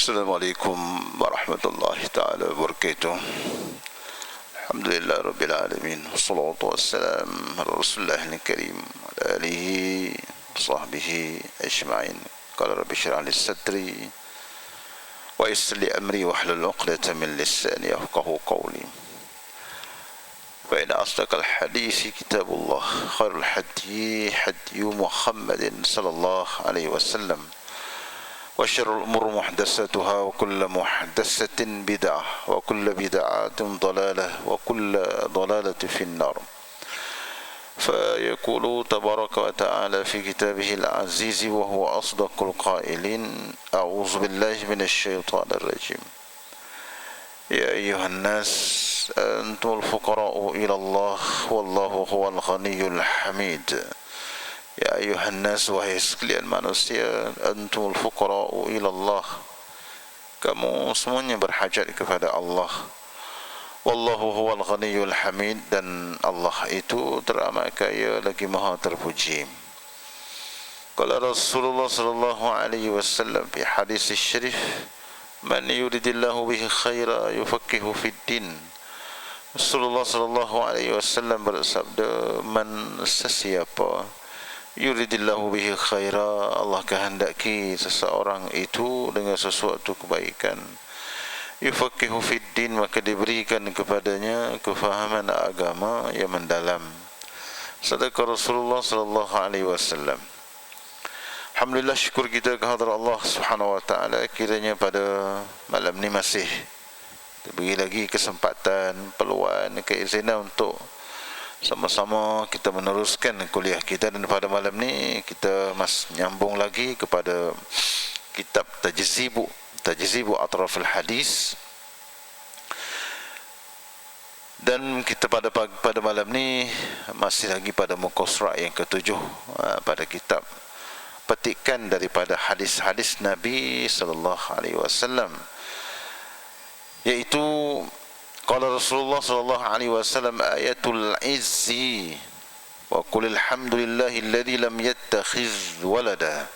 Assalamualaikum warahmatullahi ta'ala wabarakatuh. Alhamdulillah Rabbil Alamin. Wassalatu wassalam ala Rasulillahil Karim ala alihi wa sahbihi ajma'in. Qala rabbi shrah li sadri wa yassir li amri wahlul 'uqdatam min lisani yafqahu qawli. Fa inna asdaqal hadithi kitabullah, khairul hadi hadi Muhammadin sallallahu alaihi wasallam. وشر الأمور محدثاتها وكل محدثة بدعة وكل بدعة ضلالة وكل ضلالة في النار. فيقول تبارك وتعالى في كتابه العزيز وهو أصدق القائلين: أعوذ بالله من الشيطان الرجيم. يا أيها الناس أنتم الفقراء إلى الله والله هو الغني الحميد. Ya ayuhan nas, wahai sekalian manusia, antumul fuqara'u ilallah, kamu semuanya berhajat kepada Allah. Wallahu huwal ghaniyul hamid, dan Allah itu teramat kaya lagi maha terpuji. Qala Rasulullah sallallahu alaihi wasallam fi hadis syarif, man yuridillahu bihi khaira yufaqihu fid din. Rasulullah sallallahu alaihi wasallam bersabda, man, sesiapa yuridillahu bihi khaira, Allah kehendaki seseorang itu dengan sesuatu kebaikan, yufaqihu fid din, maka diberikan kepadanya kefahaman agama yang mendalam. Sadaqah Rasulullah sallallahu alaihi wasallam. Alhamdulillah, syukur kita kehadrat Allah Subhanahu wa taala, kiranya pada malam ni masih diberi lagi kesempatan, peluang, keizinan untuk sama-sama kita meneruskan kuliah kita. Dan pada malam ni kita nyambung lagi kepada kitab Tajzibu Atrafil Hadis. Dan kita pada malam ni masih lagi pada muka surat yang ke-7 pada kitab petikan daripada hadis-hadis Nabi sallallahu alaihi wasallam, iaitu qala Rasulullah sallallahu alaihi wasallam, ayatul izzi wa qul alhamdulillahi alladhi lam yattakhiz walada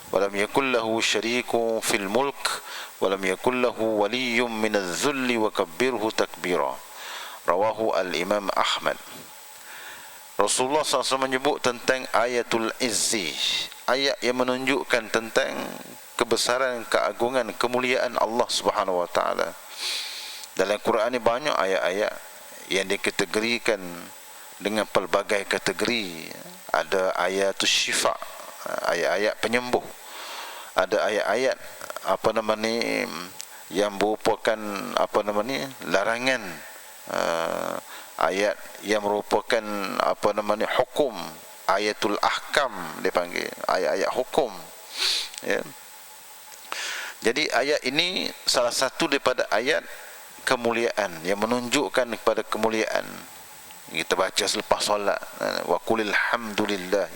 wa lam yakul lahu syarikun fil mulk wa lam yakul lahu waliyyun min adh-dhulli wa kabbirhu takbira. Rawahu al-Imam Ahmad. Rasulullah SAW menyebut tentang ayatul izzi, ayat yang menunjukkan tentang kebesaran, keagungan, kemuliaan Allah Subhanahu wa taala. Dalam Quran ni banyak ayat-ayat yang dikategorikan dengan pelbagai kategori. Ada ayatul syifa, ayat-ayat penyembuh. Ada ayat-ayat yang merupakan larangan, ayat yang merupakan hukum, ayatul ahkam dipanggil, ayat-ayat hukum, ya. Jadi ayat ini salah satu daripada ayat kemuliaan yang menunjukkan kepada kemuliaan. Kita baca selepas solat, wa qulil hamdulillah,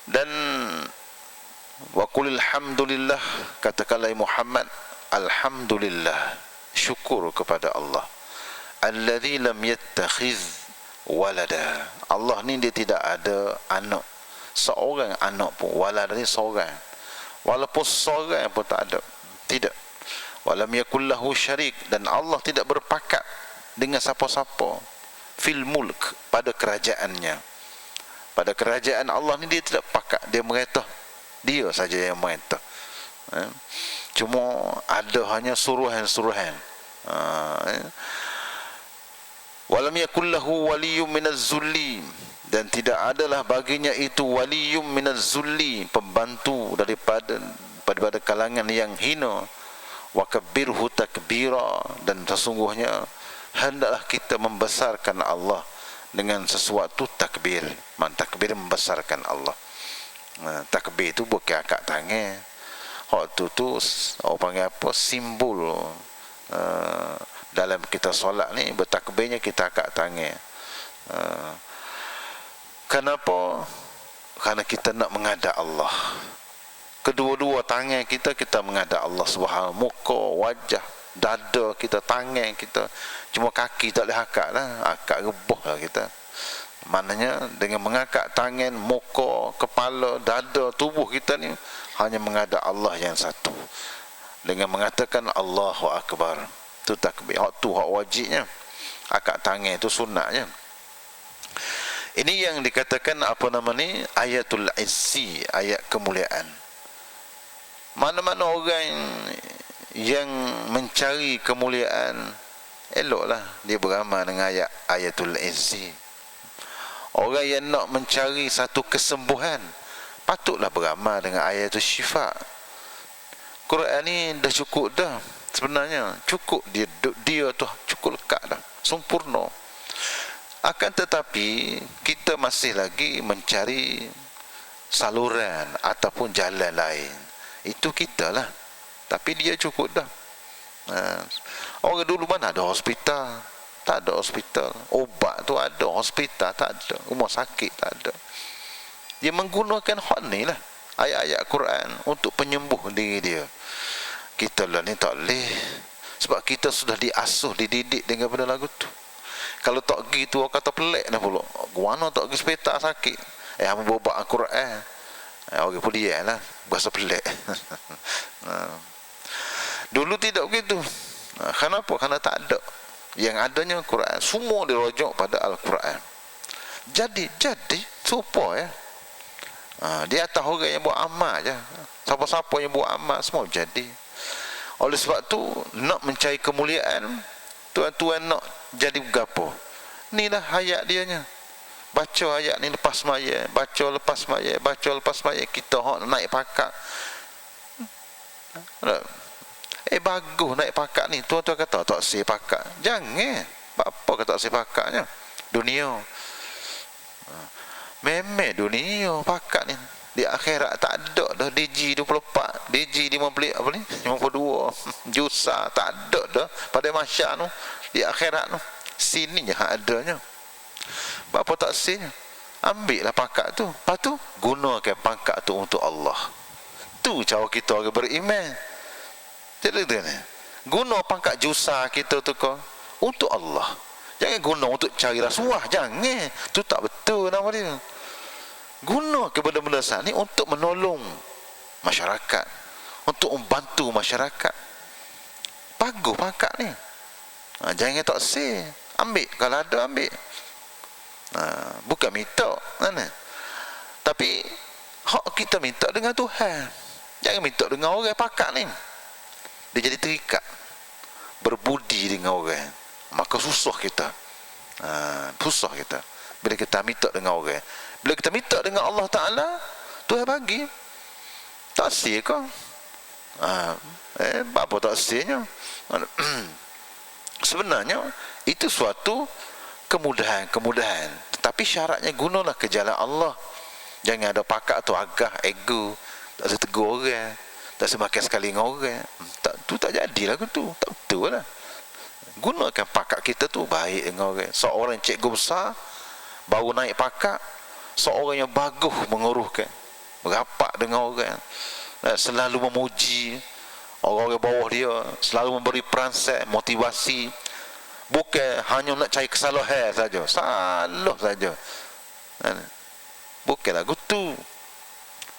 dan wa qulil hamdulillah, katakanlah Muhammad, alhamdulillah, syukur kepada Allah, alladzi lam yattakhiz walada, Allah ni dia tidak ada anak, seorang anak pun. Walad ni seorang, walaupun seorang pun tak ada, tidak. Walam yakul lahu syarik, dan Allah tidak berpakat dengan siapa-siapa, fil mulk, pada kerajaannya. Pada kerajaan Allah ni dia tidak pakat, dia merintah, dia saja yang merintah. Cuma ada hanya suruhan-suruhan. Walam yakul lahu waliyyun minaz-zulli, dan tidak adalah baginya itu waliyyun minaz-zulli, pembantu daripada kalangan yang hina. Wa kabbirhu takbira, dan sesungguhnya hendaklah kita membesarkan Allah dengan sesuatu takbir. Takbir membesarkan Allah. Takbir itu bukan akak tangan. Waktu tu orang panggil apa, simbol. Dalam kita solat ni bertakbirnya kita akak tangan. Kenapa? Kerana kita nak menghadap Allah. Kedua-dua tangan kita menghadap Allah Subhanahu, muka, wajah, dada kita, tangan kita. Cuma kaki tak boleh akak lah, akak rebah lah kita. Maknanya dengan mengangkat tangan, muka, kepala, dada, tubuh kita ni hanya menghadap Allah yang satu. dengan mengatakan Allahu Akbar. Tu takbir. Hak tu hak wajibnya. Akak tangan itu sunnahnya. Ini yang dikatakan apa nama ni, ayatul izzi, ayat kemuliaan. Mana-mana orang yang mencari kemuliaan, eloklah dia beramal dengan ayat ayatul izzi. Orang yang nak mencari satu kesembuhan, patutlah beramal dengan ayatul syifa. Quran ni dah cukup dah. Sebenarnya cukup dia tu cukup lekat dah, sempurna. Akan tetapi kita masih lagi mencari saluran ataupun jalan lain. Itu kita lah. Tapi dia cukup dah. Orang dulu mana ada hospital? Tak ada hospital. Obat tu ada, hospital tak ada. Rumah sakit tak ada. Dia menggunakan hak ni lah, ayat-ayat Quran untuk penyembuh diri dia. Kita lah ni tak boleh, sebab kita sudah diasuh, dididik dengan benda lagu tu. Kalau tak gitu, orang kata pelik dah pula. Mana tak pergi hospital sakit? Hamba berbak Al-Quran. Orang pun dia lah, berasa pelik. Dulu tidak begitu. Kenapa? Kerana tak ada. Yang adanya Quran. Semua dirujuk pada Al-Quran. Jadi supaya di atas orang yang buat amal je. Siapa-siapa yang buat amal semua jadi. Oleh sebab tu, nak mencari kemuliaan, tuan-tuan nak jadi bergapo? Inilah ayat dianya. Baca ayat ni lepas maya, baca lepas maya, baca lepas maya, kita hok naik pakak. Bagus naik pakak ni. Tuan-tuan kata tak sih pakak. Jangan. Apa kata sih pakaknya? Dunia. Memang dunia pakak ni. Di akhirat tak ada dah DG 24, DG 50 apa ni? 52 jusa tak ada dah pada masyarakat tu. Di akhirat tu sini je adanya. Apa tak sini? Ambil lah pangkat tu. Lepas tu gunakan pangkat tu untuk Allah. Tu cara kita orang beriman. Jadi tu ni. Guna pangkat jusa kita tu kau untuk Allah. Jangan guna untuk cari rasuah. Jangan. Tu tak betul nama dia. Guna ke benda-benda ni untuk menolong masyarakat, untuk membantu masyarakat. Bagus pangkat ni. Jangan tak say. Ambil. Kalau ada ambil. Bukan minta. Tapi hak kita minta dengan Tuhan. Jangan minta dengan orang pangkat ni. Dia jadi terikat, berbudi dengan orang. Maka susah kita. Susah kita bila kita minta dengan orang. Bila kita minta dengan Allah Ta'ala, Tuhan bagi. Tak sia kau. Apa tak sianya? Sebenarnya itu suatu kemudahan. Tetapi syaratnya gunalah ke jalan Allah. Jangan ada pakak tu agah, ego, tak boleh tegur orang, tak semakin sekali dengan orang. Tu tak jadilah tu. Tak betul lah. Gunakan pakak kita tu baik dengan orang. Seorang cikgu besar baru naik pakak, seorang yang bagus menguruhkan, merapat dengan orang, selalu memuji orang-orang bawah dia, selalu memberi peransat, motivasi. Bukan hanya nak cari kesalahan saja, salah saja. Bukanlah gitu.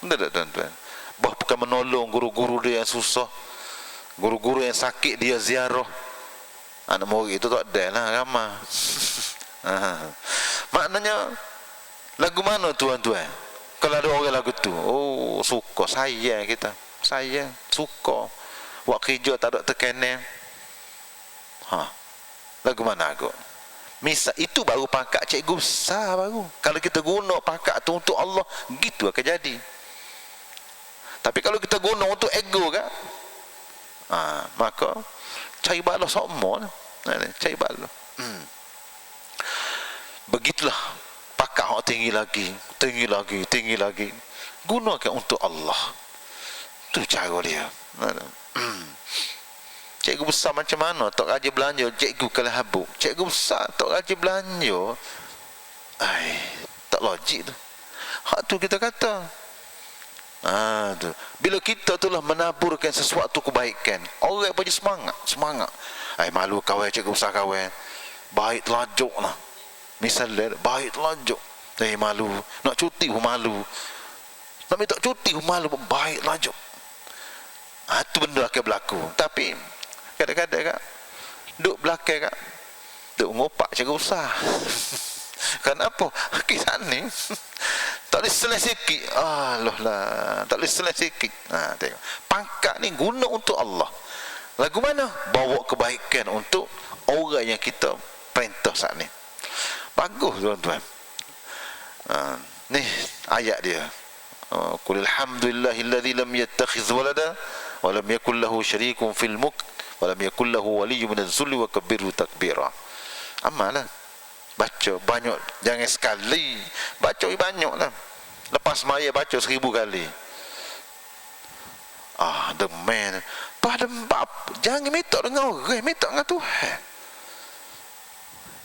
Benar tak tuan-tuan? Bukan menolong guru-guru dia yang susah, guru-guru yang sakit dia ziarah. Anak murid itu tak ada lah ramah. Maknanya lagu mana tuan-tuan? Kalau ada orang lagu tu, suka, sayang kita, sayang, suka. Buat kerja tak ada tekanan. Lagu mana aku? Misal itu baru pangkat cikgu besar baru. Kalau kita guna pangkat tu untuk Allah, gitu akan jadi. Tapi kalau kita guna untuk ego kan, maka cari balas semua. Cari balas. Begitulah pakak hak tinggi lagi. Gunakan untuk Allah. Tu cara dia. Cikgu besar macam mana tak rajin belanja, cikgu kalah habuk. Cikgu besar tak rajin belanja, tak logik tu. Hak tu kita kata. Tu. Bila kita tu lah menaburkan sesuatu kebaikan, orang punya semangat. Malu kawan cikgu besar kawan. Baik telajuk lah. Misalnya baik telajuk. Malu. Nak cuti pun malu. Nak minta cuti pun malu. Baik telajuk. Itu benda akan berlaku. Tapi kadang-kadang kak duk belakang kak duk ngopak cara usah. Kenapa? Kisah ni tak boleh selesai sikit. Loh lah, tak boleh selesai sikit. Tengok. Pangkat ni guna untuk Allah. Lagu mana? Bawa kebaikan untuk orang yang kita perintah saat ni. Bagus tuan-tuan. Ni ayat dia. Qul alhamdulillahilladzi lam yattakhiz walada wa lam yakul lahu syarikun fil mulk wa lam yakul lahu waliyyun minaz zulli wa kabbirhu takbira. Amalah. Baca banyak, jangan sekali. Baca banyaklah. Lepas maya baca 1000 kali. Demen. Pada bab jangan minta dengan orang, minta dengan Tuhan.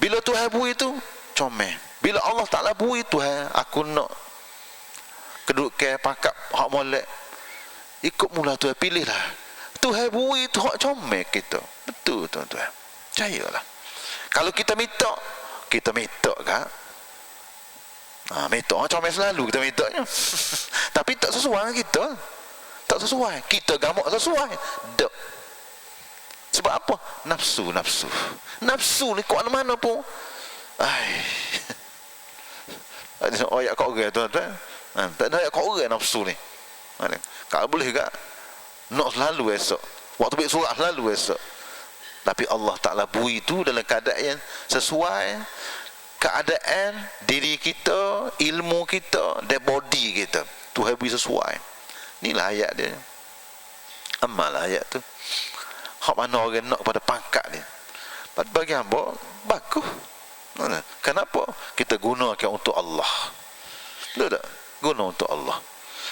Bila Tuhan bui itu comel. Bila Allah Taala bui Tuhan, aku nak kedudukan pakak hak molek. Ikut mula Tuhan, pilihlah. Tuhan bui itu hak comel kita. Betul tuan-tuan. Percayalah. Kalau kita minta kan? Minta comel selalu kita mintanya. Tapi tak sesuai kita. Tak sesuai. Kita gamak sesuai. Tak. Sebab apa? Nafsu. Nafsu ni kuat mana pun. Ada ayat kat orang tuan-tuan. Tak ada ayat kat orang nafsu ni. Kalau boleh tak? Nak selalu esok. Waktu baik surat selalu esok. Tapi Allah Ta'ala bui itu dalam keadaan yang sesuai keadaan diri kita, ilmu kita dan body kita. Tuhan bui sesuai. Inilah ayat dia. Amal ayat tu. Hak mana orang nak pada pangkat dia. Bagi hamba bagus. Kenapa? Kita gunakan untuk Allah. Betul tak? Guna untuk Allah.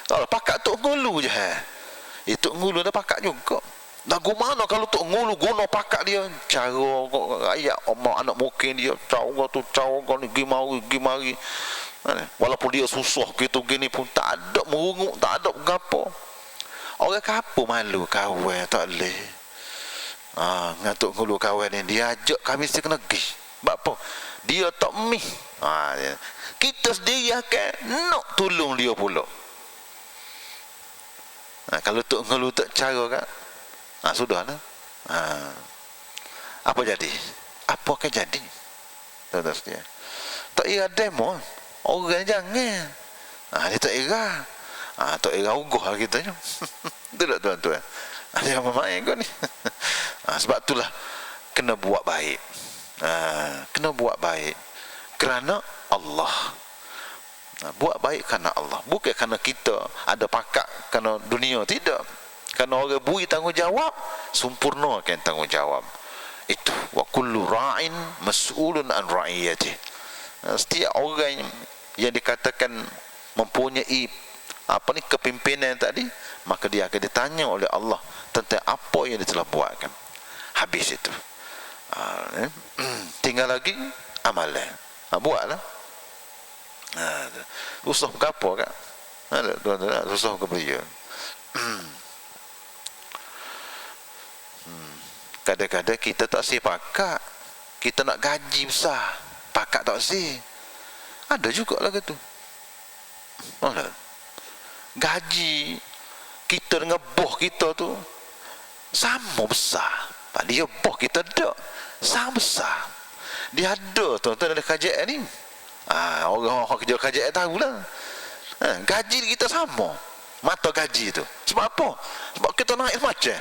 Kalau pakat tok ngulu je. Itu ngulu dah pakat juga. Lagu mana kalau tok ngulu guna pakat dia, cara ayat omak anak mungkin dia cara tu cara ni gimari. Walaupun dia susah gitu gini pun tak ada merunguk, tak ada gapo. Orang kapo malu kawan tak leh. Ngatuk ngulu kawan ni dia ajak kami mesti kena pergi. Sebab apa? Dia tak mih. Kita sendiri akan nak tolong dia pula. Kalau tok ngulu tak cara kan? Sudahlah. Apa jadi? Apa akan jadi? Tuan-tuan sekalian. Tak ira demo. Orang jangan. Dia tak ira. Tak ira ugoh lah kita. Betul tak tuan-tuan? Dia main kau ni. Sebab itulah kena buat baik. Kena buat baik kerana Allah. Buat baik kerana Allah. Bukan kerana kita ada pakat kerana dunia. Tidak. Kerana orang bui tanggungjawab, sempurnakan tanggungjawab. Itu wa kullu ra'in mas'ulun an ra'iyatihi. Setiap orang yang dikatakan mempunyai kepimpinan tadi, maka dia akan ditanya oleh Allah tentang apa yang dia telah buatkan. Habis itu. Tinggal lagi amalan. Buatlah. Susah ke apa kan? Tuan-tuan, susah ke beliau. Kadang-kadang kita tak si pakat. Kita nak gaji besar, pakat tak si. Ada juga lah gitu. Gaji kita dengan bos kita tu sama besar. Dia bos kita tak sama besar. Dia ada tuan-tuan dalam kerajaan ni. Orang kerja kerajaan tahulah. Gaji kita sama. Mata gaji tu. Sebab apa? Sebab kita naik macam.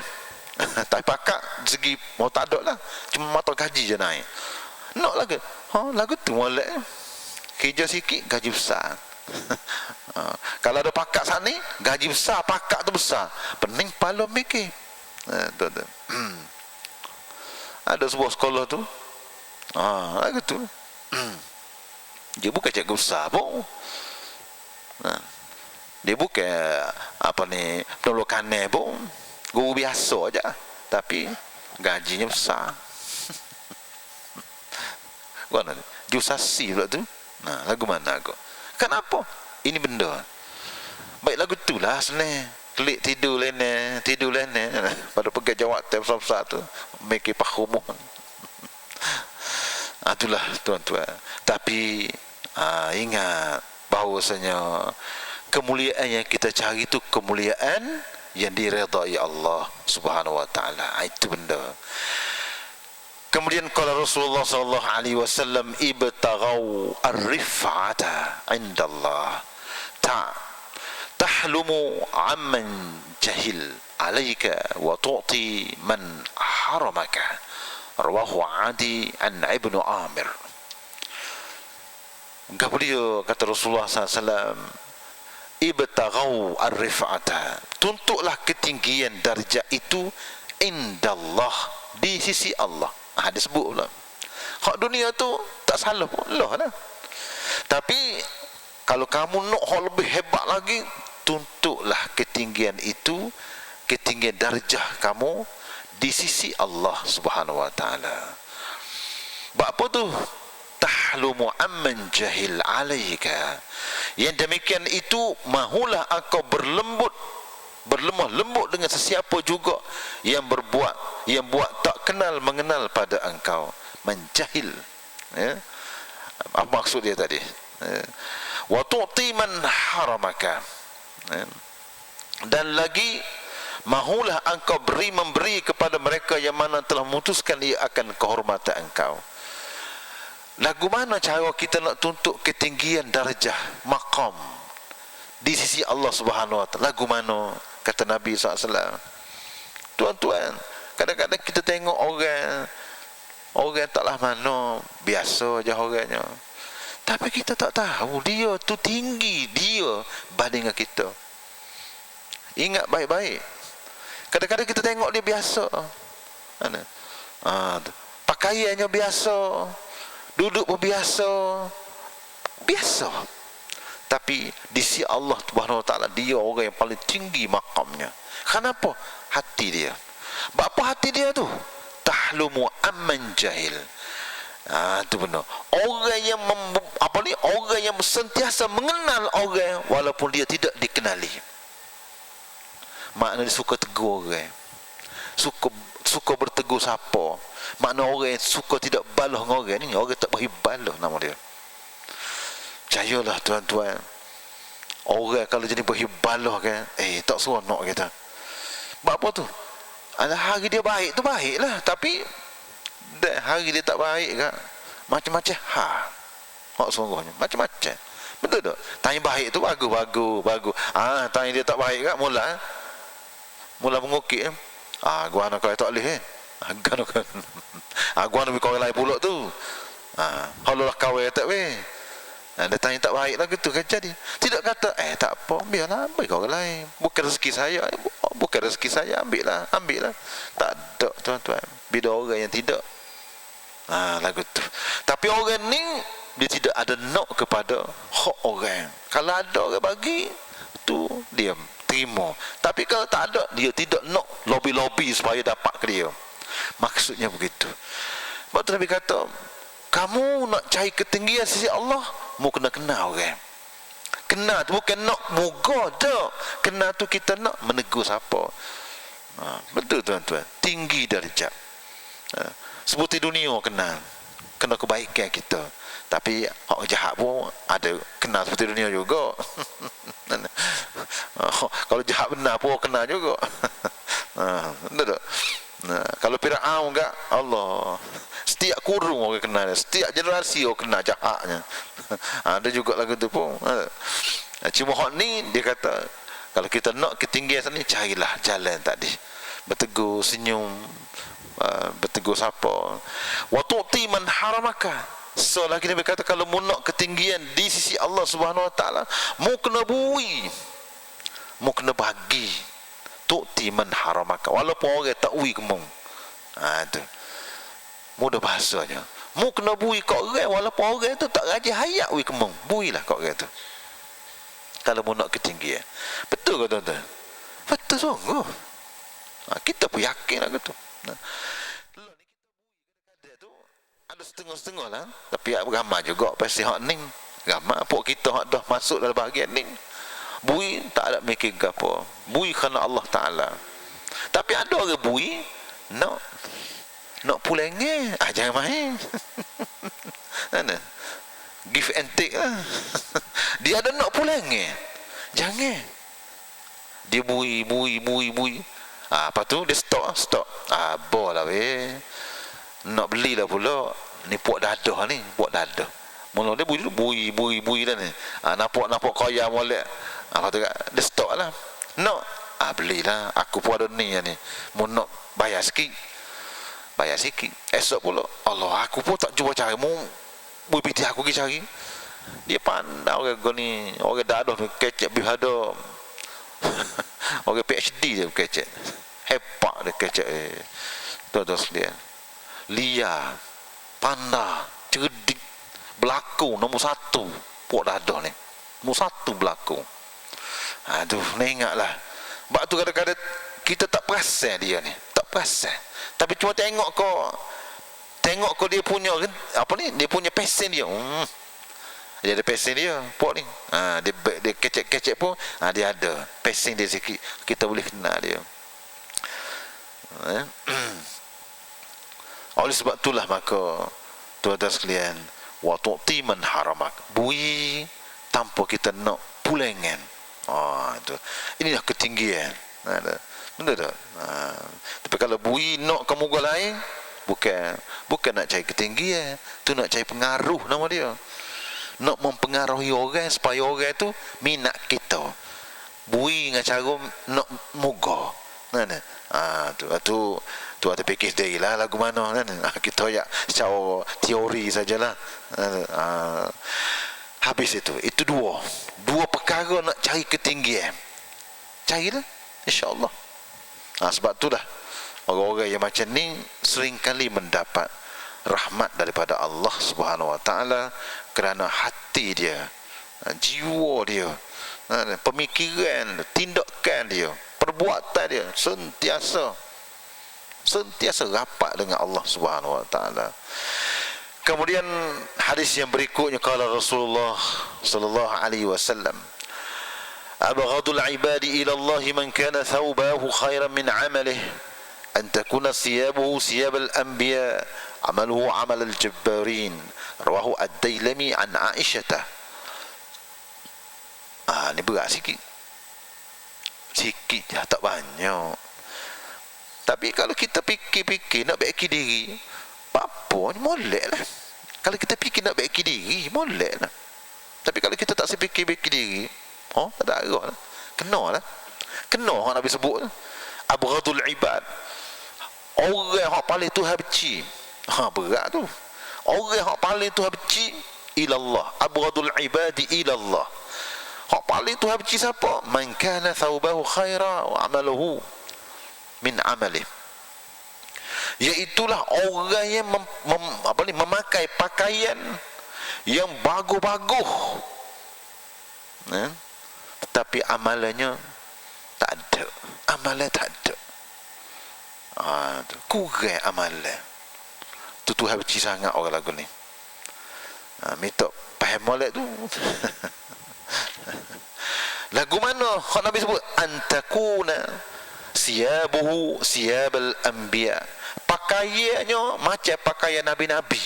Tak pakat segi mau tak ada lah. Cuma mata gaji je naik. Nak lagi. Lagu tu molek. Kerja sikit gaji besar. Kalau ada pakat sana ni, gaji besar, pakat tu besar. Pening kepala mikir. Ada sebuah sekolah tu. Lagu tu. Dia bukan cikgu besar pun. Dia bukan penolong kanan pun. Guru biasa aja, tapi gajinya besar. Gimana? Jusasi pula tu. Lagu mana kau? Kenapa? Ini benda. Baik lagu tu lah senang. Klik tidur lene. Pada pergi jawab tep besar tu, make pahumuh. Itulah tuan-tuan. Tapi ingat bahawasanya kemuliaan yang kita cari itu kemuliaan yang diredai Allah Subhanahu wa taala. Itu benda. Kemudian kala Rasulullah sallallahu alaihi wasallam, ibtaghaw ar-rif'ata 'inda Allah tahlumu 'amman jahil 'alaika wa tu'ti man haramaka. Rawahu Adi an Ibnu Amir. Beliau kata Rasulullah SAW, ibtaghaw ar-rif'ata, tuntutlah ketinggian darjat itu indallah, di sisi Allah. Dia sebut pula hak dunia tu tak salah pun lah. Tapi kalau kamu nak hak lebih hebat lagi, tuntutlah ketinggian itu, ketinggian darjah kamu di sisi Allah Subhanahu wa taala. Apa tu? Tahlumu amman jahil alaika. Yang demikian itu, mahulah engkau berlemah lembut dengan sesiapa juga yang buat tak kenal mengenal pada engkau. Menjahil, ya? Apa maksud dia tadi? Wa tu'ti man haramaka, ya? Dan lagi, mahulah engkau memberi kepada mereka yang mana telah memutuskan ia akan kehormatan engkau. Lagu mana cara kita nak tuntut ketinggian darjah maqam di sisi Allah Subhanahu wa taala? Lagu mana? Kata Nabi SAW. Tuan-tuan, kadang-kadang kita tengok orang taklah mana, biasa je orangnya, tapi kita tak tahu dia tu tinggi dia banding dengan kita. Ingat baik-baik. Kadang-kadang kita tengok dia biasa, pakaiannya biasa, duduk pun biasa, tapi di sisi Allah Subhanahu wa taala dia orang yang paling tinggi makamnya. Kenapa? Hati dia. Apa hati dia tu? Tahlumu amman jahil. Itu benar. Orang yang orang yang sentiasa mengenal orang walaupun dia tidak dikenali. Maknanya dia suka tegur orang, suka bertegur siapa. Makna orang yang suka tidak balah dengan orang ni, orang tak beri balah nama dia. Percayalah tuan-tuan, orang kalau jadi beri balah kan, tak seronok kita. Apa tu? Hari dia baik tu baiklah, tapi hari dia tak baik kan, macam-macam hak sungguhnya macam-macam. Betul tak? Tanya baik tu bagus. Tanya dia tak baik kan, mula mengukik. Gua nak kau tak boleh gua nak kau lain pula tu. Kalau lah kau tak weh. Dia tanya tak baik lah gitu kan jadi. Tidak kata tak apa, biarlah, ambil kau lain. Bukan rezeki saya, ambil lah. Tak ada tuan-tuan. Beda orang yang tidak. Lagu tu. Tapi orang ni dia tidak ada nak kepada hak orang. Kalau ada orang bagi, tu diam, terima. Tapi kalau tak ada, dia tidak nak lobby supaya dapat ke dia. Maksudnya begitu. Sebab tu Nabi kata, kamu nak cari ketinggian sisi Allah, mu kena kenal orang. Kenal tu bukan nak moga dak. Kenal tu kita nak menegur siapa. Betul tuan-tuan. Tinggi darjat. Seperti dunia kenal kebaikan kita. Tapi orang jahat pun ada kenal seperti dunia juga. Kalau jahat benar pun kenal juga. Betul tak? Kalau Fir'aun enggak, Allah, setiap kurung orang kenal, setiap generasi orang kenal jahatnya. Ada juga lagu tu pun. Cuma hak ni dia kata, kalau kita nak ketinggian sana, carilah jalan tadi. Bertegur, senyum, bertegur siapa. Wa tu'ti man haramaka. So lagi dia berkata, kalau mu nak ketinggian di sisi Allah Subhanahu wa taala, mu kena bui, mu kena bagi. Tu'ti man haramaka, walaupun orang tak ui kemung. Itu mudah bahasanya. Mu kena bui kat orang walaupun orang tu tak rajin hayat ui kemung. Builah kat orang tu kalau mu nak ketinggian. Betul ke tuan-tuan? Betul sungguh. Kita pun yakin lah gitu. Ada setengah-setengah lah, tapi ramai juga pasti hak ning. Ramai pok kita hak dah masuk dalam bahagian ning. Bui tak ada mikir apa. Bui kerana Allah Ta'ala. Tapi ada orang bui nak pulangnya. Jangan main. Give and take lah. Dia ada nak pulangnya. Jangan. Dia bui. Apa tu dia stop. Bolah weh. Nak belilah pula. Ni puak dadah ni, puak dadah. Mula dia bui dah ni. Nampak kaya molek. Apa tu dia stop lah. Nak belilah. Aku pun ada ni. Mu nak bayar sikit. Esok pula, Allah, aku pun tak cuba cari. Mu piti aku pergi cari. Dia pandai orang ni, orang dadah ni kecek bihada. Orang PhD dia kecek. Hebat dia kecek. Tuan-tuan sekalian. Lia, pandai, cerdik, berlaku nombor 1 puak dadah ni. Nombor 1 berlaku. Aduh, ni ingatlah. Sebab tu kadang-kadang kita tak perasan dia ni. Tak perasan. Tapi cuma tengok kau dia punya apa ni, dia punya pesen dia. Dia ada pesen dia, puak ni. Dia kecek pun, dia ada pesen dia sikit. Kita boleh kenal dia. Oleh sebab itulah maka tuan-tuan sekalian, wa tu'ti man haramak. Bui tanpa kita nak pulengan. Itu. Inilah ketinggian. Betul tak? Tapi kalau bui nak ke muka lain, bukan nak cari ketinggian, tu nak cari pengaruh nama dia. Nak mempengaruhi orang supaya orang tu minat kita. Bui dengan cara nak muka. Tu ada fikir sendiri lah lagu mana kan. Kita ya secara teori sajalah. Habis itu dua perkara nak cari ketinggian. Carilah, insya-Allah. Sebab itulah orang-orang yang macam ni seringkali mendapat rahmat daripada Allah Subhanahu Wa Taala kerana hati dia, jiwa dia, pemikiran, tindakan dia, perbuatan dia sentiasa rapat dengan Allah Subhanahu Wa Taala. Kemudian hadis yang berikutnya, kala Rasulullah sallallahu alaihi wasallam, abghadul ibadi ila Allah man kana thawbahu khairan min amalihi an takuna siyabuhu siyab al-anbiya amaluhu amal al-jabbarin, rawahu ad-Dailami an Aisyah. Ni berat sikit je, tak banyak. Tapi kalau kita fikir nak baiki diri, apa ni molek lah. Kalau kita fikir nak baiki diri, molek lah. Tapi kalau kita tak sepikir baiki diri, tak ada arah lah. Kena orang Nabi sebut abghadul ibad, orang yang paling Tuhan benci. Berat tu. Orang yang paling Tuhan benci ilallah, abghadul ibadi ilallah. Hak paling Tuhan benci siapa? Man kana thawbahu khaira wa amaluhu min amalih. Iaitulah orang yang memakai pakaian yang bagus-bagus, tetapi amalannya tak ada. Amalan tak ada. Kurang amalan. Tu Tuhan benci sangat orang lagu ni. Minta faham molek tu. Lagu mana hak Nabi sebut antakuna siyabuhu siyabal anbiya, pakaiannya macam pakaian nabi-nabi.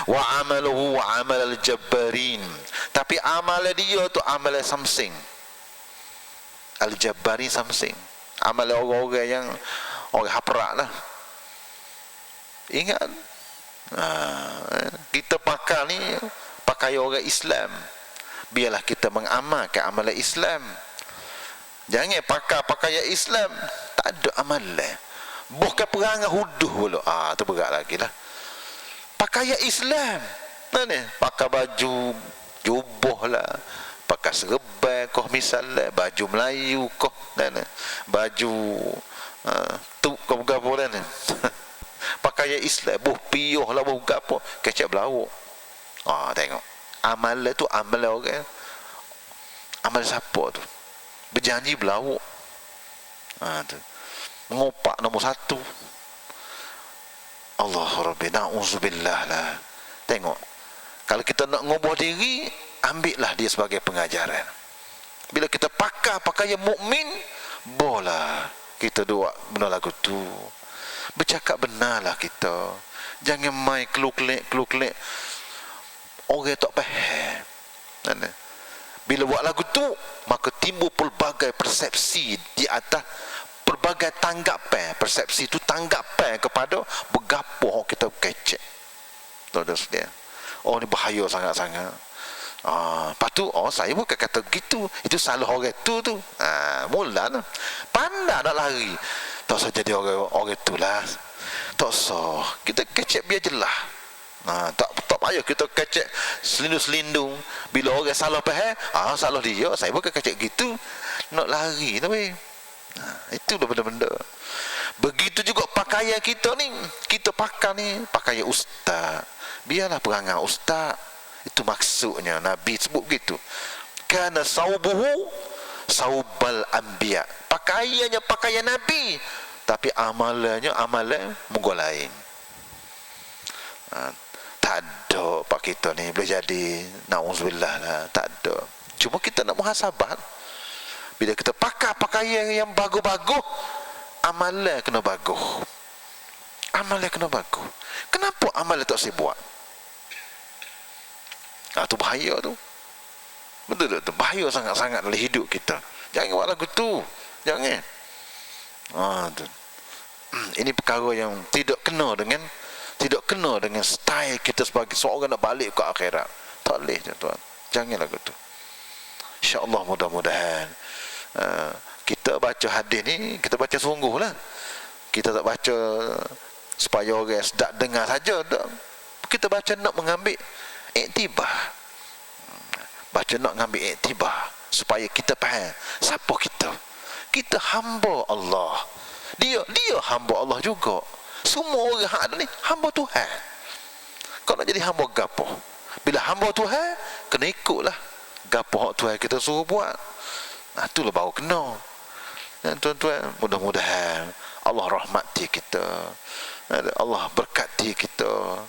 Wa amaluhu wa amal al-jabbarin, tapi amal dia tu amal samsing. Al-jabbarin samsing, amal orang-orang yang orang haprak lah. Ingat, kita pakai ni pakai orang Islam, biarlah kita mengamalkan amalan Islam. Jangan pakai pakaian Islam tak ada amalan, bukan perangai huduh pula. Tu berat lagi lah. Pakaian Islam ni pakai baju jubah lah, pakai serban kau misalnya, baju Melayu kau baju tu kau gapo dah ni. Pakaian Islam buh piuh lah, buh gapo kecap belawak. Tengok amalan tu amalan orang. Amal siapa tu? Berjanji belawak. Tu mengopak nombor 1. Allah Rabbi, na'udzubillah lah. Tengok, kalau kita nak ngubah diri, ambillah dia sebagai pengajaran. Bila kita pakai pakaian mukmin, bola kita doa benar lagu tu. Bercakap benarlah kita. Jangan main keluk-kelek. Orang tak faham. Bila buat lagu tu, maka timbul pelbagai persepsi di atas pelbagai tanggapan. Persepsi tu tanggapan kepada bergapo kita kecek. Tuan-tuan sekalian. Oh, ni bahaya sangat-sangat. Lepas tu, saya bukan kata gitu, itu salah orang tu. Mula lah. Pandai nak lari. Tak usah jadi orang tu lah. Tak usah. Kita kecek biar jelas. Tak payah kita kecek selindung-selindung. Bila orang salah faham, salah dia. Saya bukan kecek gitu. Nak lari tapi itu dah benda-benda. Begitu juga pakaian kita ni. Kita pakai ni pakaian ustaz. Biarlah perangai ustaz. Itu maksudnya Nabi sebut begitu. Kana saubuhu saubal anbiya. Pakaiannya pakaian Nabi, tapi amalannya amalan muka lain. Tak ada pak kita ni boleh jadi na'udzubillah lah, tak ada. Cuma kita nak muhasabah. Bila kita pakai pakaian yang bagus-bagus, amalan kena bagus. Amalan kena bagus. Kenapa amalan tak saya buat? Tu bahaya tu. Betul tu, bahaya sangat-sangat dalam hidup kita. Jangan buat lagu tu. Jangan. Tu. Ini perkara yang tidak kena dengan style kita sebagai seorang nak balik ke akhirat. Tak boleh tuan. Jangan lagu tu. InsyaAllah mudah-mudahan kita baca hadis ni, kita baca sungguh lah. Kita tak baca supaya orang sedap dengar saja. Kita baca nak mengambil iktibar. Baca nak mengambil iktibar supaya kita faham siapa kita. Kita hamba Allah. Dia hamba Allah juga. Semua orang yang ada ni hamba Tuhan. Kau nak jadi hamba gapo? Bila hamba Tuhan, kena ikutlah gapo hak Tuhan kita suruh buat. Itulah baru kena. Dan tuan-tuan, mudah-mudahan Allah rahmati kita. Allah berkati kita.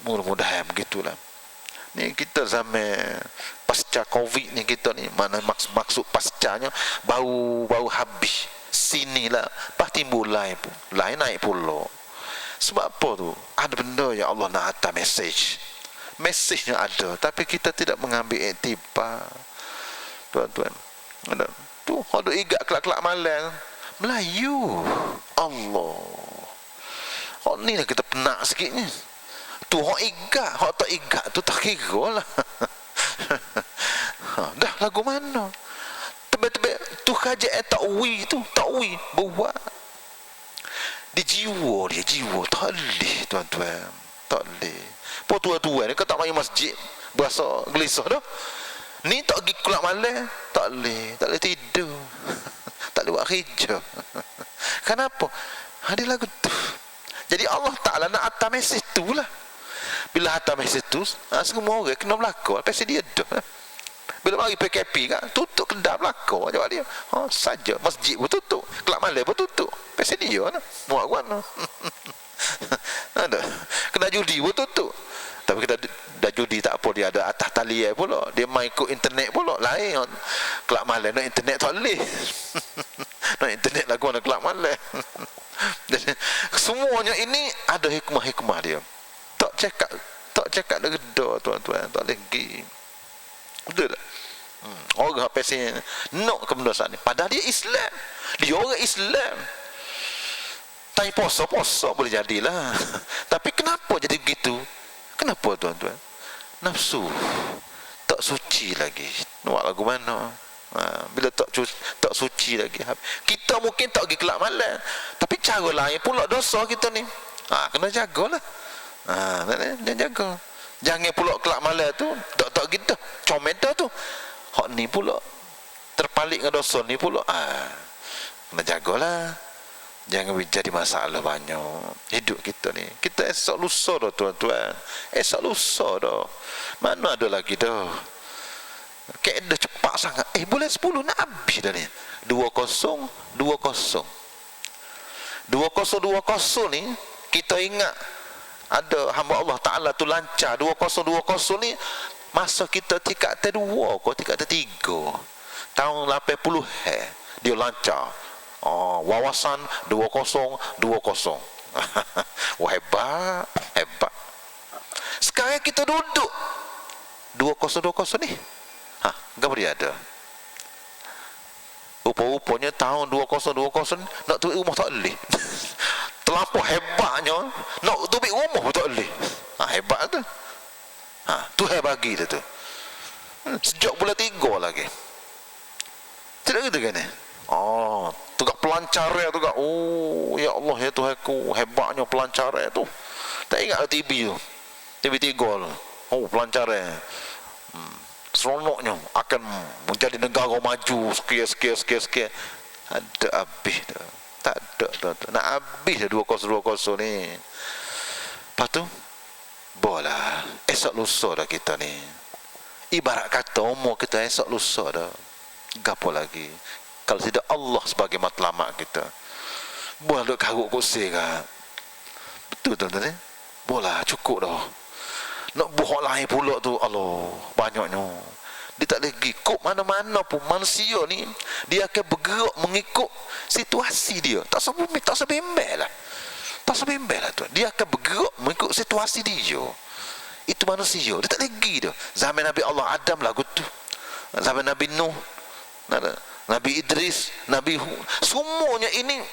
Mudah-mudahan begitulah. Ni kita zaman pasca Covid ni, kita ni mana maksud pascanya baru habis. Sinilah pas timbul lain naik pula. Sebab apa tu? Ada benda yang Allah nak hantar mesejnya ada, tapi kita tidak mengambil iktibar. Tuan-tuan, ada tu ada igat kelak-kelak malam Melayu. Allah, ni lah kita penak sikit ni. Tu hak igat, hak tak igat tu tak kira lah. Dah lagu mana? Tebel-tebel tu kaji takwi buat di jiwa tak boleh tuan-tuan, tak boleh. Po tua-tua ni kau tak main masjid berasa gelisah dah. Ni tak pergi kelab malam, tak boleh tidur. Tak boleh buat kerja. Kenapa? Ada lagu tu. Jadi Allah Ta'ala nak hantar mesej tu lah. Bila hantar mesej tu, semua orang kena berlaku. Lepas dia dah. Bila mari PKP kan, tutup kedai belakang jawab dia. Saja masjid pun tutup, kelab malam pun tutup. Pasal dia lah. Muak mana? Ada. Kena judi pun tutup. Tapi kita dah judi tak apa, dia ada atas talian pula. Dia main ikut internet pula. Lain. Kelab malam nak internet tak boleh. Nak internet lagu mana kelab malam. Semuanya ini ada hikmah-hikmah dia. Tak cakap dah reda tuan-tuan, tak lagi. Betul tak? Orang pasal nak ke benda saat ni, padahal dia Islam. Dia orang Islam. Tapi puasa boleh jadilah. Tapi kenapa jadi begitu? Kenapa tuan-tuan? Nafsu tak suci lagi. Nak lagu mana? Bila tak suci lagi, kita mungkin tak pergi kelab malam, tapi cara lain pula dosa kita ni. Kena jagalah. Dia jaga. Jangan pula kelab malam tu tak gitu comel tu. Hak ni pula terpalit dengan dosa ni pula. Kena jagalah. Jangan jadi masalah banyak hidup kita ni. Kita esok lusa dah tuan-tuan. Esok lusa dah. Mana ada lagi dah. Kayak dah cepat sangat. Bulan 10 nak habis dah ni. 2020 ni kita ingat ada hamba Allah Ta'ala tu lancar. 2020 ni masa kita tingkat T2 ke tingkat T3 tahun 80 dia lancar. Wawasan 2020. Wah, hebat. Sekarang kita duduk 2020 ni Gak dia ada. Rupa-rupanya tahun 2020 nak tutup rumah tak boleh. Terlampau hebatnya, nak tutup rumah pun tak boleh. Hebat tu. Tuhan bagi dia tu. Sejak bulan 3 lagi. Tidak gitu kan? Tugak pelancarnya tu, ya Allah ya Tuhanku, hebatnya pelancarnya tu. Tak ingat TV tu. TV3 tu. Pelancarnya. Seronoknya akan menjadi negara maju sekian. Ada habis dah. Tak ada. Nak habis dah 2020 ni. Lepas tu bola esok lusa dah kita ni. Ibarat kata umur kita esok lusa dah. Gapo lagi kalau tidak Allah sebagai matlamat kita. Bola duk karuk kursi kan. Betul tuan-tuan ni. Bola cukup dah. Nak buat lain pula tu, Allah, banyaknya. Dia tak lagi ikut mana-mana pun. Manusia ni dia akan bergerak mengikut situasi dia. Tak sebembel lah. Tuan. Dia akan bergerak mengikut situasi dia. Itu manusia. Dia tak lagi dah. Zaman Nabi Allah Adam lagu tu. Zaman Nabi Nuh, Nabi Idris, Nabi Hud, semuanya ini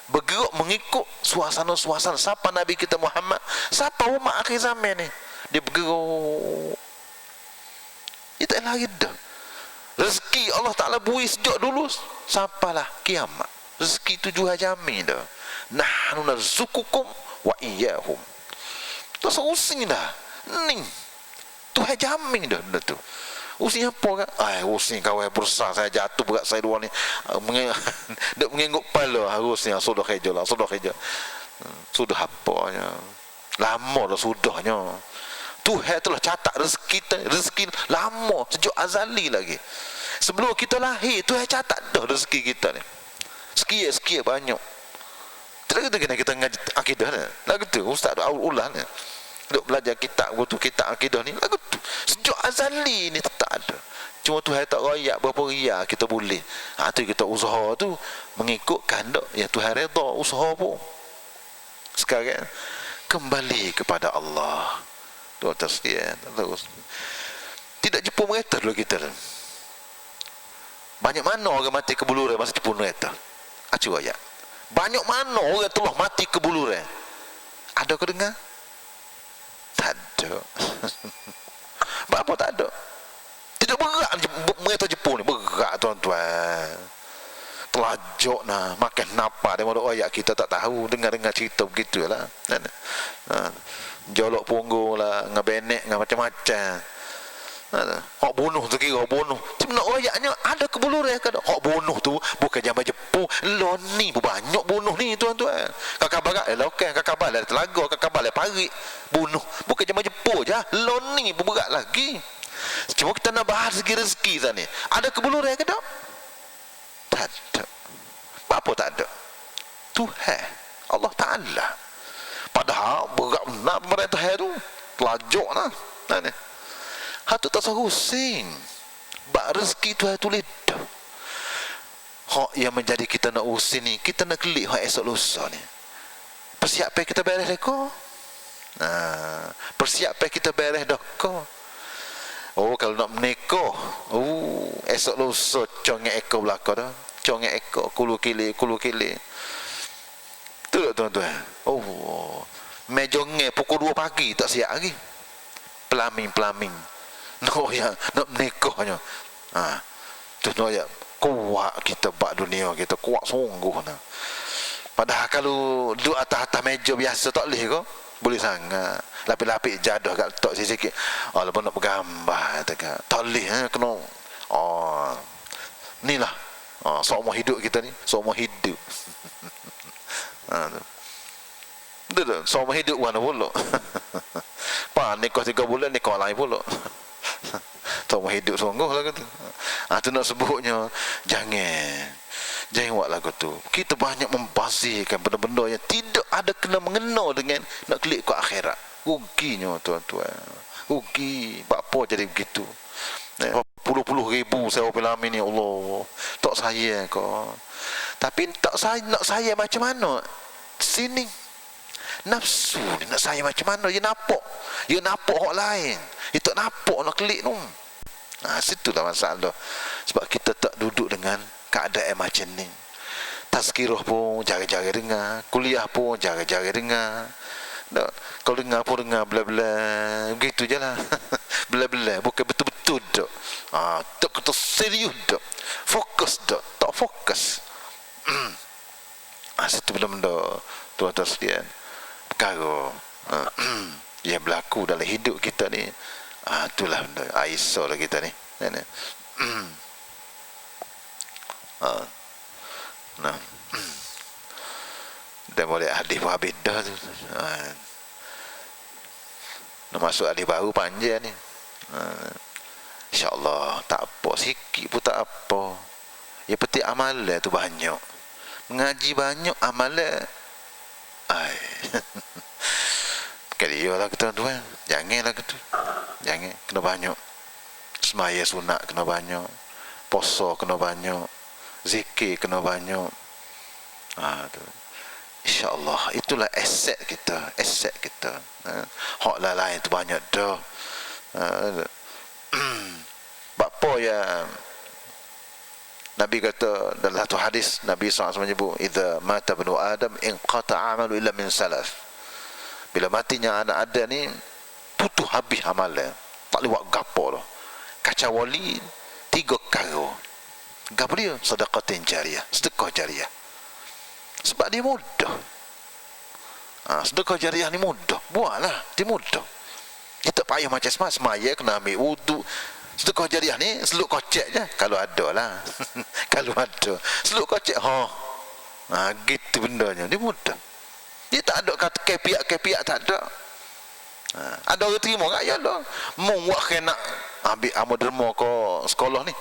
bergerak mengikut suasana-suasana. Siapa Nabi kita Muhammad, siapa umat akhir zaman ni, dia bergerak. Dia tak lagi dah. Rezeki Allah Ta'ala bui sejak dulu sampailah kiamat. Rezeki tu juga jamin dah. Nahnu narzukukum wa iyyahum. Tak usah using dah. Ni Tuhan jamin dah benda tu. Using apa kan? Using kawan berusaha saya jatuh berat saya dua ni. Dek mengengguk kepala harusnya sudah kerja. Sudah apanya. Lama dah sudahnya. Tuhan telah catat rezeki lama sejak azali lagi. Sebelum kita lahir Tuhan catat dah rezeki kita ni. Sekian banyak. Tidak kena kita ngaji akidah ni. Lagu tu ustaz ulah ni. Duk belajar kitab akidah ni. Lagu tu sejak azali ni tak ada. Cuma Tuhan tak royak berapa ria kita boleh. Tu kita usaha tu mengikut kehendak yang Tuhan redha usaha pun. Sekarang kembali kepada Allah. Tuan-tuan sekalian, tidak jepun mereka dulu kita. Banyak mana orang mati ke buluran masa jepun mereka? Acu ayat. Banyak mana orang telah mati ke buluran? Ada kau dengar? Tak ada. Apa tak ada? Tidak berat mereka jepun ni, berat tuan-tuan. Telajak nah, makan napa dia mau ayat kita tak tahu, dengar cerita begitulah. Jolok punggung lah, ngebenek, macam-macam. Hak bunuh tu kira bunuh. Cuma ayatnya ada kebuluran kan. Hak bunuh tu bukan zaman Jepun. Lo ni banyak bunuh ni tuan-tuan. Kakak barat lokal, kakak barat telaga, kakak barat parit bunuh. Bukan zaman Jepun je. Lo ni berat lagi. Cuma kita nak bahas segi rezeki sana. Ada kebuluran ke tak? Tak ada. Apa tak ada? Tuhan Allah Ta'ala. Padahal berat nak pemerintah tu telajak lah. Hatu tak usah pusing. Bak rezeki Tuhan tulis dah. Hak yang menjadi kita nak usin ni, kita nak kelik hak esok lusa ni. Persiapan kita beres dah ko. Persiapan kita beres dah ko. Kalau nak menikah, esok lusa congek ekor belakang dah. Congek ekor kulu kili. Betul tak tuan-tuan? Mejongnya pukul 2 pagi tak siap lagi. Pelaming. Nak menikahnya. Tu ya kuat kita bak dunia kita kuat sungguh nah. Padahal kalau duduk atas meja biasa tak boleh ke? Boleh sangat. Lapis-lapis jadah kat letak sikit. Lepas nak bergambar tak boleh kena. Inilah. Seumur hidup kita ni, seumur hidup. Betul. Seumur hidup mana pula. Nikah 3 bulan, nikah lain pula. Seumur hidup sungguh lah kata. Tu nak sebutnya jangan buat lagu tu. Kita banyak membazirkan benda-benda yang tidak ada kena mengena dengan nak klik ke akhirat. Ruginya tuan-tuan. Rugi. Apa jadi begitu? Puluh-puluh ribu sewa film ni, Allah. Tak sayang kau. Tapi nak sayang macam mana? Sini nafsu ni nak sayang macam mana? Dia nampak hak lain. Dia tak nampak nak klik tu. Situlah masalah. Sebab kita tak duduk dengan keadaan macam ni. Tazkirah pun jaga-jaga dengar, kuliah pun jaga-jaga dengar. Tak, kalau dengar pun dengar bela-bela, begitu je lah. Bela-bela, bukan betul-betul tak. Tak kata serius tak. Fokus tak fokus. Situ benda-benda tuan-tuan sekalian, perkara yang berlaku dalam hidup kita ni. Itulah benda Aisyah lah kita ni. Nah, dan boleh hadis pun habis dah tu. Nak masuk hadis baru panjang ni. InsyaAllah tak apa, sikit pun tak apa. Yang penting amalan tu banyak. Mengaji banyak, amalan kali lah kita tuan. Janganlah kita. Jangan, kena banyak. Semaya sunat kena banyak. Puasa kena banyak. Zikir kena banyak. Tu. InsyaAllah itulah aset kita. Hak lain tu banyak dah. Apa yang Nabi kata dalam satu hadis, Nabi SAW menyebut, idza mata ibnu Adam inqata amalu illa min salaf. Bila matinya anak Adam ni, putus habis amalan, tak boleh buat gapo dah. Kecuali 3 perkara. Gapo dia? Sedekah jariah. Sebab dia mudah. Sedekah jariah ni mudah. Buatlah, dia mudah. Dia tak payah macam semaya kena ambil wudu. Sedekah jariah ni seluk kocek je kalau ada lah. Kalau ada seluk kocek, gitu bendanya. Dia mudah. Dia tak ada kata kepiak tak ada. Ada orang terima kat ya dah. Mu buat kena ambil amal derma ko sekolah ni.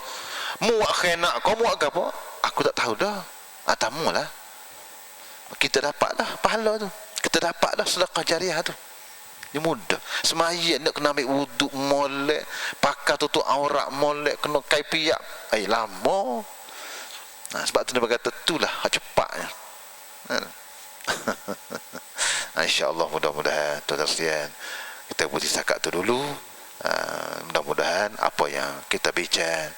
Mu buat kena kau mu buat apa? Aku tak tahu dah. Atamu lah. Kita dapat dah pahala tu. Kita dapat dah sedekah jariah tu. Dia mudah. Semaya nak kena ambil wuduk molek, pakai tutup aurat molek, kena kaipiak. Lama. Sebab tu dia berkata itulah cepatnya. InsyaAllah mudah-mudahan tuan-tuan sekalian, kita berhenti setakat tu dulu. Mudah-mudahan apa yang kita bincang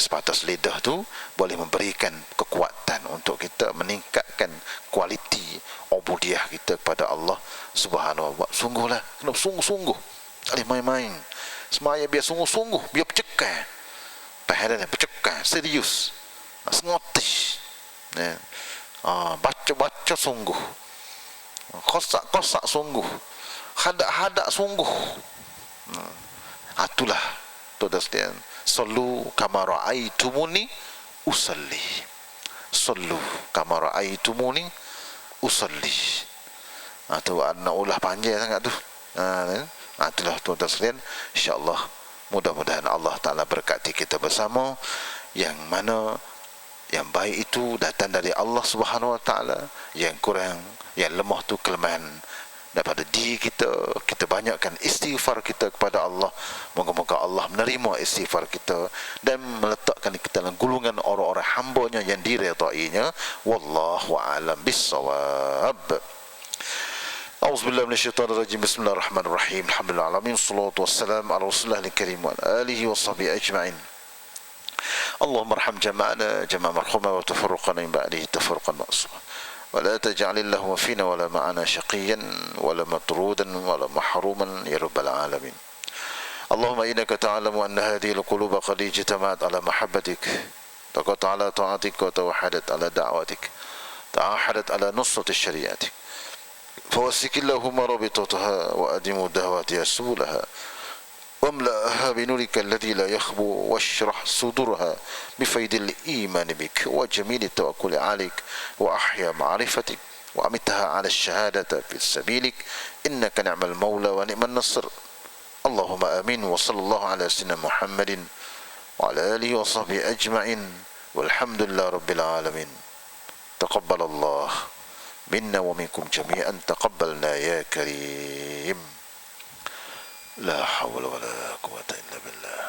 sebatas lidah tu boleh memberikan kekuatan untuk kita meningkatkan kualiti ubudiyah kita kepada Allah Subhanahu wa ta'ala. Sungguhlah, kena sungguh-sungguh, tak boleh main-main. Semaya biar sungguh-sungguh, biar pecekkan pahalan, pecekkan serius, sengotish, baca-baca sungguh, kosak-kosak sungguh, hadak-hadak sungguh. Itulah tuan-tuan sekalian, sallu kama ra'aitumuni usalli. Sallu kama ra'aitumuni usalli. Tu nak ulah panjang sangat tu. Itulah tuan-tuan sekalian, insya-Allah mudah-mudahan Allah Taala berkati kita bersama. Yang mana yang baik itu datang dari Allah Subhanahu wa taala, yang kurang, yang lemah tu kelemahan daripada diri kita. Kita banyakkan istighfar kita kepada Allah. Moga-moga Allah menerima istighfar kita dan meletakkan kita dalam gulungan orang-orang hamba-Nya yang diredainya. Wallahu a'lam bissawab. A'udzubillahi minasyaitonirrajim. Bismillahirrahmanirrahim. Alhamdulillah alamin, salatu wassalamu ala Rasulillahil karim wa alihi wa sahbihi ajma'in. Allahumma arham jama'ana jama'a marhuma wa tafarruqana min ba'dihi tafarruqan ma'suma. ولا تجعل اللهم فينا ولا معنا شقيا ولا مطرودا ولا محروما يا رب العالمين. اللهم إنك تعلم أن هذه القلوب قد اجتمعت على محبتك، تقطع على طاعتك، وتوحدت على دعوتك، تعاهدت على نصرة شريعتك، فوسك اللهم رابطتها وأدم دعواتها سبلها، واملأها بنورك الذي لا يخبو، واشرح صدورها بفيض الإيمان بك وجميل التوكل عليك، وأحيا معرفتك، وأمتها على الشهادة في سبيلك، إنك نعم المولى ونعم النصر. اللهم آمين. وصلى الله على سيدنا محمد وعلى آله وصحبه أجمعين، والحمد لله رب العالمين. تقبل الله منا ومنكم جميعا، تقبلنا يا كريم. لا حول ولا قوة إلا بالله.